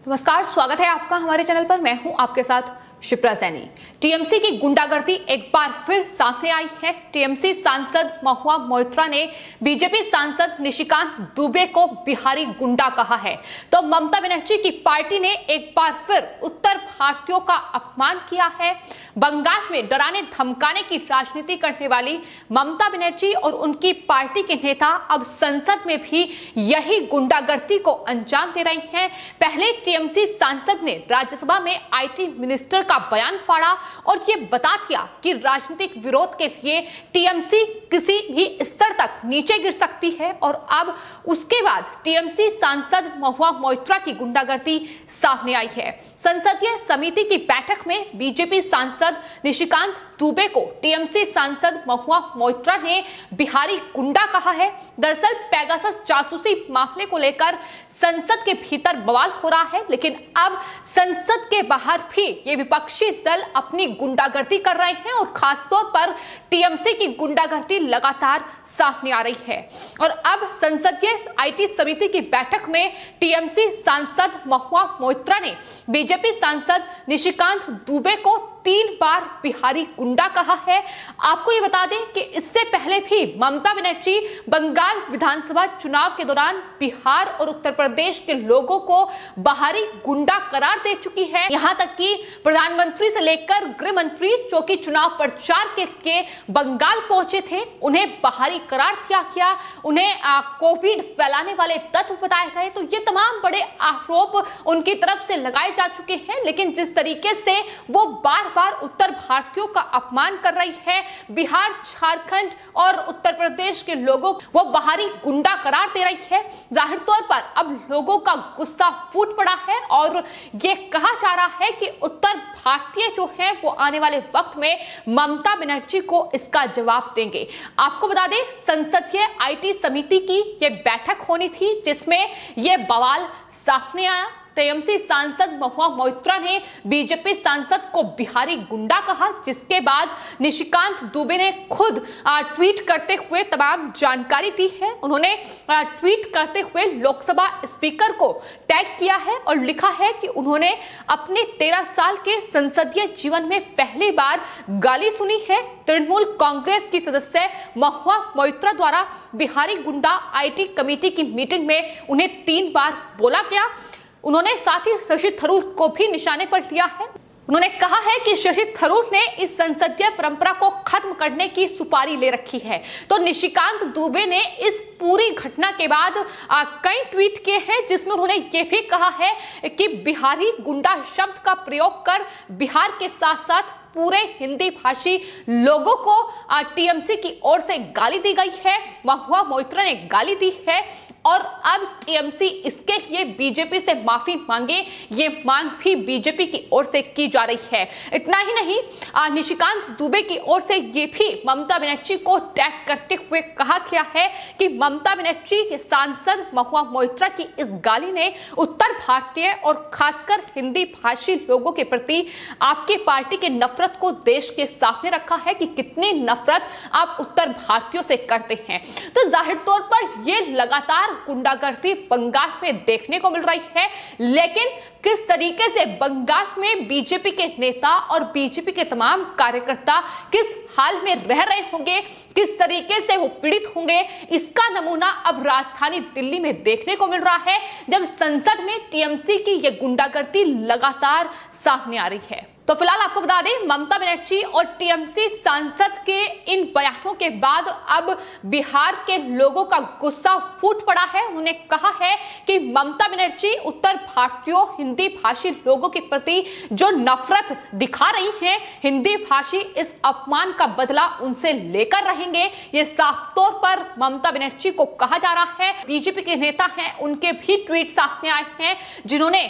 नमस्कार, स्वागत है आपका हमारे चैनल पर। मैं हूं आपके साथ शिप्रा सैनी। टीएमसी की गुंडागर्दी एक बार फिर सामने आई है। टीएमसी सांसद महुआ मोइत्रा ने बीजेपी सांसद निशिकांत दुबे को बिहारी गुंडा कहा है। तो ममता बनर्जी की पार्टी ने एक बार फिर उत्तर भारतीयों का अपमान किया है। बंगाल में डराने धमकाने की राजनीति करने वाली ममता बनर्जी और उनकी पार्टी के नेता अब संसद में भी यही गुंडागर्दी को अंजाम दे रहे हैं। पहले टीएमसी सांसद ने राज्यसभा में आईटी मिनिस्टर का बयान फाड़ा और ये बता दिया कि राजनीतिक विरोध के लिए टीएमसी किसी भी स्तर तक नीचे गिर सकती है। और अब उसके बाद टीएमसी सांसद महुआ मोइत्रा की गुंडागर्दी सामने आई है। संसदीय समिति की बैठक में बीजेपी सांसद निशिकांत दुबे को टीएमसी सांसद महुआ मोइत्रा ने बिहारी गुंडा कहा है। दरअसल पेगासस जासूसी मामले को लेकर संसद के भीतर बवाल हो रहा है, लेकिन अब संसद के बाहर भी ये विपक्षी दल अपनी गुंडागर्दी कर रहे हैं और खासतौर पर टीएमसी की गुंडागर्दी लगातार सामने आ रही है। और अब संसदीय आईटी समिति की बैठक में टीएमसी सांसद महुआ मोइत्रा ने बीजेपी सांसद निशिकांत दुबे को 3 बार बिहारी गुंडा कहा है। आपको ये बता दें कि इससे पहले भी ममता बनर्जी बंगाल विधानसभा चुनाव के दौरान बिहार और उत्तर प्रदेश के लोगों को बाहरी गुंडा करार दे चुकी है। यहां तक कि प्रधानमंत्री से लेकर गृह मंत्री जो कि चुनाव प्रचार के लिए बंगाल पहुंचे थे, उन्हें बाहरी करार दिया गया, उन्हें कोविड फैलाने वाले तत्व बताए गए। तो ये तमाम बड़े आरोप उनकी तरफ से लगाए जा चुके हैं। लेकिन जिस तरीके से वो बार उत्तर भारतीयों का अपमान कर रही है, बिहार, झारखंड और उत्तर प्रदेश के लोगों वो बाहरी गुंडा करार दे रही है, जाहिर तौर पर अब लोगों का गुस्सा फूट पड़ा है। और ये कहा जा रहा है कि उत्तर भारतीय जो है वो आने वाले वक्त में ममता बनर्जी को इसका जवाब देंगे। आपको बता दें, संसदीय आईटी समिति की ये बैठक होनी थी जिसमें ये बवाल सामने आया। टीएमसी सांसद महुआ मोइत्रा ने बीजेपी सांसद को बिहारी गुंडा कहा, जिसके बाद निशिकांत दुबे ने खुद ट्वीट करते हुए तमाम जानकारी दी है। उन्होंने ट्वीट करते हुए लोकसभा स्पीकर को टैग किया है और लिखा है कि उन्होंने अपने 13 साल के संसदीय जीवन में पहली बार गाली सुनी है। तृणमूल कांग्रेस की सदस्य महुआ मोइत्रा द्वारा बिहारी गुंडा आईटी कमेटी की मीटिंग में उन्हें 3 बार बोला गया। उन्होंने साथ ही शशि थरूर को भी निशाने पर लिया है। उन्होंने कहा है कि शशि थरूर ने इस संसदीय परंपरा को खत्म करने की सुपारी ले रखी है। तो निशिकांत दुबे ने इस पूरी घटना के बाद कई ट्वीट किए हैं जिसमें उन्होंने ये भी कहा है कि बिहारी गुंडा शब्द का प्रयोग कर बिहार के साथ साथ पूरे हिंदी भाषी लोगों को टीएमसी की ओर से गाली दी गई है। महुआ मोइत्रा ने गाली दी है और अब टीएमसी इसके लिए बीजेपी से माफी मांगे, ये मांग भी बीजेपी की ओर से की जा रही है। इतना ही नहीं, निशिकांत दुबे की ओर से ये भी ममता बनर्जी को टैग करते हुए कहा गया है कि ममता बनर्जी के सांसद महुआ मोइत्रा की इस गाली ने उत्तर भारतीय और खासकर हिंदी भाषी लोगों के प्रति आपकी पार्टी के नफरत को देश के सामने रखा है कि कितनी नफरत आप उत्तर भारतीयों से करते हैं। तो जाहिर तौर पर ये लगातार गुंडागर्दी बंगाल में देखने को मिल रही है, लेकिन किस तरीके से बंगाल में बीजेपी के नेता और बीजेपी के तमाम कार्यकर्ता किस हाल में रह रहे होंगे, किस तरीके से वो पीड़ित होंगे, इसका नमूना अब राजधानी दिल्ली में देखने को मिल रहा है, जब संसद में टीएमसी की ये गुंडागर्दी लगातार सामने आ रही है। तो फिलहाल आपको बता दें, ममता बनर्जी और टीएमसी सांसद के इन बयानों के बाद अब बिहार के लोगों का गुस्सा फूट पड़ा है। उन्होंने कहा है कि ममता बनर्जी उत्तर भारतीयों, हिंदी भाषी लोगों के प्रति जो नफरत दिखा रही हैं, हिंदी भाषी इस अपमान का बदला उनसे लेकर रहेंगे। ये साफ तौर पर ममता बनर्जी को कहा जा रहा है। बीजेपी के नेता हैं, उनके भी ट्वीट सामने आए हैं जिन्होंने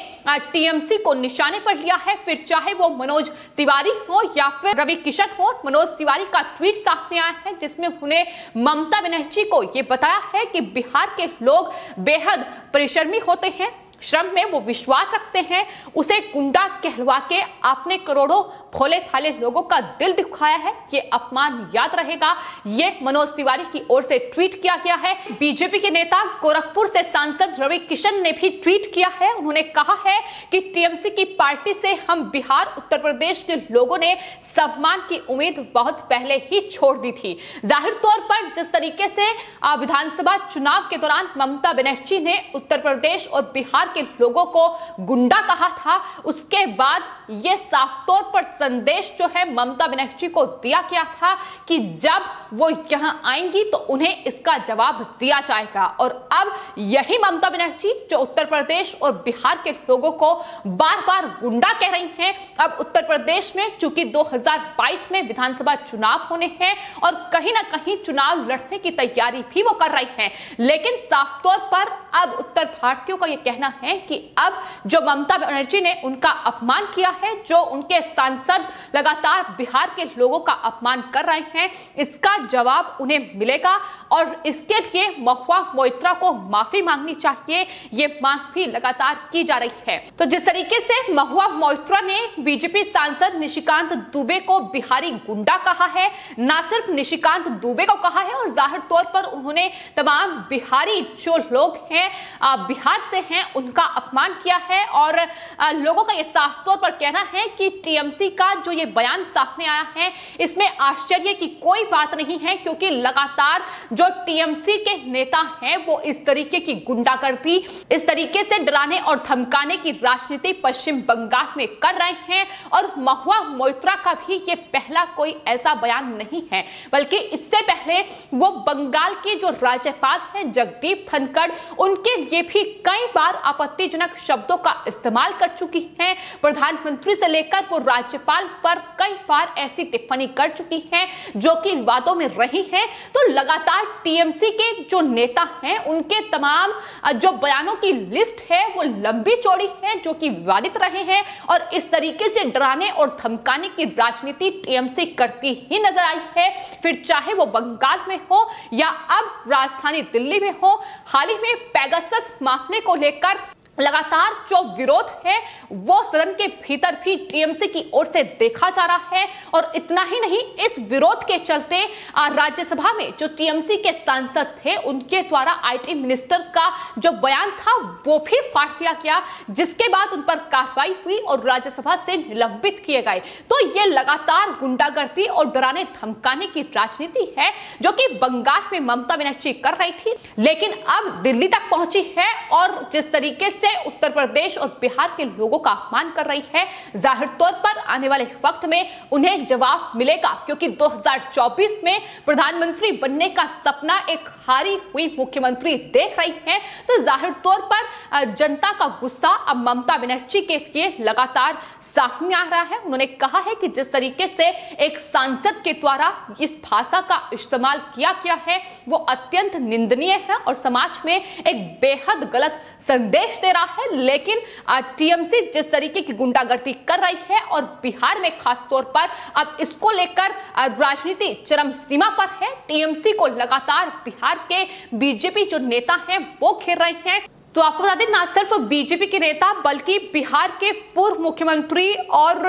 टीएमसी को निशाने पर लिया है, फिर चाहे वो मनोज तिवारी हो या फिर रवि किशन हो। मनोज तिवारी का ट्वीट सामने आया है जिसमें उन्हें ममता बनर्जी को यह बताया है कि बिहार के लोग बेहद परिश्रमी होते हैं, श्रम में वो विश्वास रखते हैं, उसे गुंडा कहलवा के आपने करोड़ों भोले भाले लोगों का दिल दुखाया है। ये अपमान याद रहेगा। ये मनोज तिवारी की ओर से ट्वीट किया गया है। बीजेपी के नेता गोरखपुर से सांसद रवि किशन ने भी ट्वीट किया है। उन्होंने कहा है कि टीएमसी की पार्टी से हम बिहार उत्तर प्रदेश के लोगों ने सम्मान की उम्मीद बहुत पहले ही छोड़ दी थी। जाहिर तौर पर जिस तरीके से विधानसभा चुनाव के दौरान ममता बनर्जी ने उत्तर प्रदेश और बिहार के लोगों को गुंडा कहा था, उसके बाद यह साफ तौर पर संदेश जो है ममता बनर्जी को दिया गया था कि जब वो यहां आएंगी तो उन्हें इसका जवाब दिया जाएगा। और अब यही ममता बनर्जी जो उत्तर प्रदेश और बिहार के लोगों को बार बार गुंडा कह रही हैं, अब उत्तर प्रदेश में चूंकि 2022 में विधानसभा चुनाव होने हैं और कहीं ना कहीं चुनाव लड़ने की तैयारी भी वो कर रही हैं, लेकिन साफ तौर पर अब उत्तर भारतीयों का यह कहना है कि अब जो ममता बनर्जी ने उनका अपमान किया है, जो उनके सांसद लगातार बिहार के लोगों का अपमान कर रहे हैं, इसका जवाब उन्हें मिलेगा और इसके लिए महुआ मोइत्रा को माफी मांगनी चाहिए। ये मांग भी लगातार की जा रही है। तो जिस तरीके से महुआ मोइत्रा ने बीजेपी सांसद निशिकांत दुबे को बिहारी गुंडा कहा है, ना सिर्फ निशिकांत दुबे को कहा है और जाहिर तौर पर उन्होंने तमाम बिहारी जो लोग हैं बिहार से हैं उनका अपमान किया है। और लोगों का यह साफ तौर पर कहना है कि टीएमसी का जो ये बयान सामने आया है इसमें आश्चर्य की कोई बात नहीं है, क्योंकि लगातार जो टीएमसी के नेता हैं वो इस तरीके की गुंडागर्दी, इस तरीके से डराने और धमकाने की राजनीति पश्चिम बंगाल में कर रहे हैं। और महुआ मोइत्रा का भी ये पहला कोई ऐसा बयान नहीं है, बल्कि इससे पहले वो बंगाल के जो राज्यपाल हैं जगदीप धनखड़, उनके लिए भी कई बार आपत्तिजनक शब्दों का इस्तेमाल कर चुकी हैं। प्रधानमंत्री से लेकर वो राज्यपाल पर कई बार ऐसी टिप्पणी कर चुकी हैं जो कि विवादों में रही है। तो लगातार टीएमसी के जो नेता हैं उनके तमाम जो बयानों की लिस्ट है वो लंबी चौड़ी है, जो कि विवादित रहे हैं और इस तरीके से डराने और धमकाने की राजनीति टीएमसी करती ही नजर आई है, फिर चाहे वो बंगाल में हो या अब राजधानी दिल्ली में हो। हाल ही में पेगासस मामले को लेकर लगातार जो विरोध है वो सदन के भीतर भी टीएमसी की ओर से देखा जा रहा है। और इतना ही नहीं, इस विरोध के चलते राज्यसभा में जो टीएमसी के सांसद थे उनके द्वारा आईटी मिनिस्टर का जो बयान था वो भी फाड़ दिया गया, जिसके बाद उन पर कार्रवाई हुई और राज्यसभा से निलंबित किए गए। तो ये लगातार गुंडागर्दी और डराने धमकाने की राजनीति है जो कि बंगाल में ममता बनर्जी कर रही थी, लेकिन अब दिल्ली तक पहुंची है और जिस तरीके से उत्तर प्रदेश और बिहार के लोगों का अपमान कर रही है, जाहिर तौर पर आने वाले वक्त में उन्हें जवाब मिलेगा, क्योंकि 2024 में प्रधानमंत्री बनने का सपना एक हारी हुई मुख्यमंत्री देख रही है। तो जाहिर तौर पर जनता का गुस्सा अब ममता बनर्जी के लिए लगातार सामने आ रहा है। उन्होंने कहा है कि जिस तरीके से एक सांसद के द्वारा इस भाषा का इस्तेमाल किया गया है वो अत्यंत निंदनीय है और समाज में एक बेहद गलत संदेश दे रहा है। लेकिन टीएमसी जिस तरीके की गुंडागर्दी कर रही है और बिहार में खास तौर पर अब इसको लेकर राजनीति चरम सीमा पर है। टीएमसी को लगातार बिहार के बीजेपी जो नेता हैं वो घेर रहे हैं। तो आपको बता दें, ना सिर्फ बीजेपी के नेता बल्कि बिहार के पूर्व मुख्यमंत्री और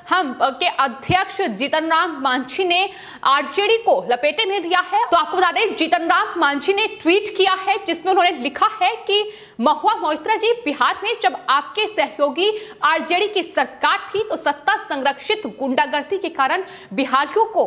हम के अध्यक्ष जीतन राम मांझी ने आरजेडी को लपेटे में लिया है। तो आपको बता दें, जीतन राम मांझी ने ट्वीट किया है जिसमें उन्होंने लिखा है कि महुआ मोइत्रा जी, बिहार में जब आपके सहयोगी आरजेडी की सरकार थी तो सत्ता संरक्षित गुंडागर्दी के कारण बिहारियों को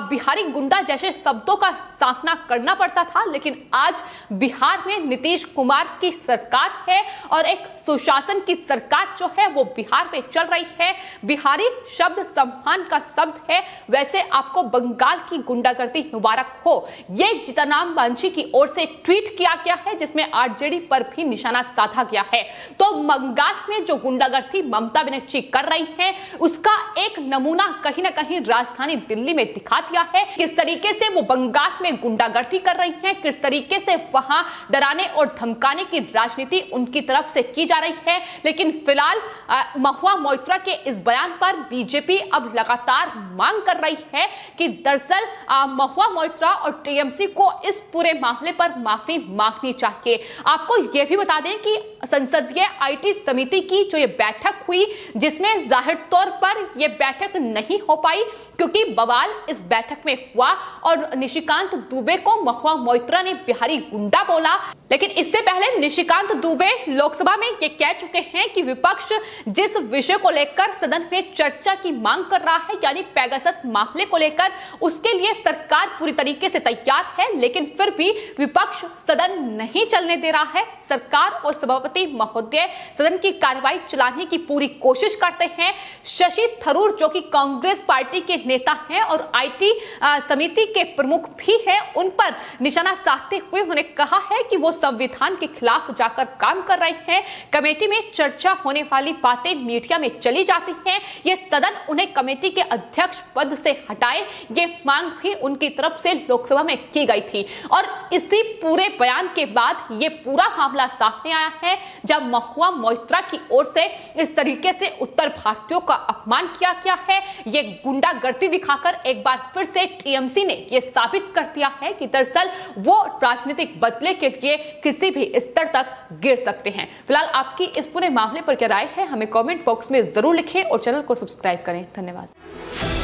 बिहारी गुंडा जैसे शब्दों का सामना करना पड़ता था, लेकिन आज बिहार में नीतीश कुमार की सरकार है और एक सुशासन की सरकार जो है वो बिहार में चल रही है। बिहारी शब्द सम्मान का शब्द है, वैसे आपको बंगाल की गुंडागर्दी मुबारक हो। ये जीतन राम मांझी की ओर से ट्वीट किया गया है जिसमें आरजेडी पर भी निशाना साधा गया है। तो बंगाल में जो गुंडागर्दी ममता बनर्जी कर रही है उसका एक नमूना कहीं ना कहीं राजधानी दिल्ली में दिखा दिया है। किस तरीके से वो बंगाल में गुंडागर्दी कर रही है, किस तरीके से वहां डराने और धमकाने की राजनीति उनकी तरफ से की जा रही है। लेकिन फिलहाल महुआ मोइत्रा के इस बयान पर बीजेपी अब लगातार मांग कर रही है कि दरअसल महुआ मोइत्रा और टीएमसी को इस पूरे मामले पर माफी मांगनी चाहिए। आपको यह भी बता दें कि संसदीय आईटी समिति की जो ये बैठक हुई, जिसमें जाहिर तौर पर ये बैठक नहीं हो पाई क्योंकि बवाल इस बैठक में हुआ और निशिकांत दुबे को महुआ मोइत्रा ने बिहारी गुंडा बोला। लेकिन इससे पहले निशिकांत दुबे लोकसभा में ये कह चुके हैं कि विपक्ष जिस विषय को लेकर सदन में चर्चा की मांग कर रहा है, यानी पेगासस मामले को लेकर, उसके लिए सरकार पूरी तरीके से तैयार है, लेकिन फिर भी विपक्ष सदन नहीं चलने दे रहा है। सरकार और सभापति महोदय सदन की कार्रवाई चलाने की पूरी कोशिश करते हैं। शशि थरूर जो कि कांग्रेस पार्टी के नेता हैं और आईटी समिति के प्रमुख भी हैं, उन पर निशाना साधते हुए उन्होंने कहा है कि वो संविधान के खिलाफ जाकर काम कर रहे हैं। कमेटी में चर्चा होने वाली बातें मीडिया में चली जाती हैं। ये सदन उन्हें कमेटी के अध्यक्ष पद से हटाए, ये मांग भी उनकी तरफ से लोकसभा में की गई थी। और इसी पूरे बयान के बाद ये पूरा मामला सामने आया है, जब महुआ मोइत्रा की ओर से इस तरीके से उत्तर भारतीयों का अपमान किया गया है। ये गुंडागर्दी दिखाकर एक बार फिर से टीएमसी ने यह साबित कर दिया है कि दरअसल वो राजनीतिक बदले के लिए किसी भी स्तर तक गिर सकते हैं। फिलहाल आपकी इस पूरे मामले पर क्या राय है, हमें कमेंट बॉक्स में जरूर लिखें और चैनल को सब्सक्राइब करें। धन्यवाद।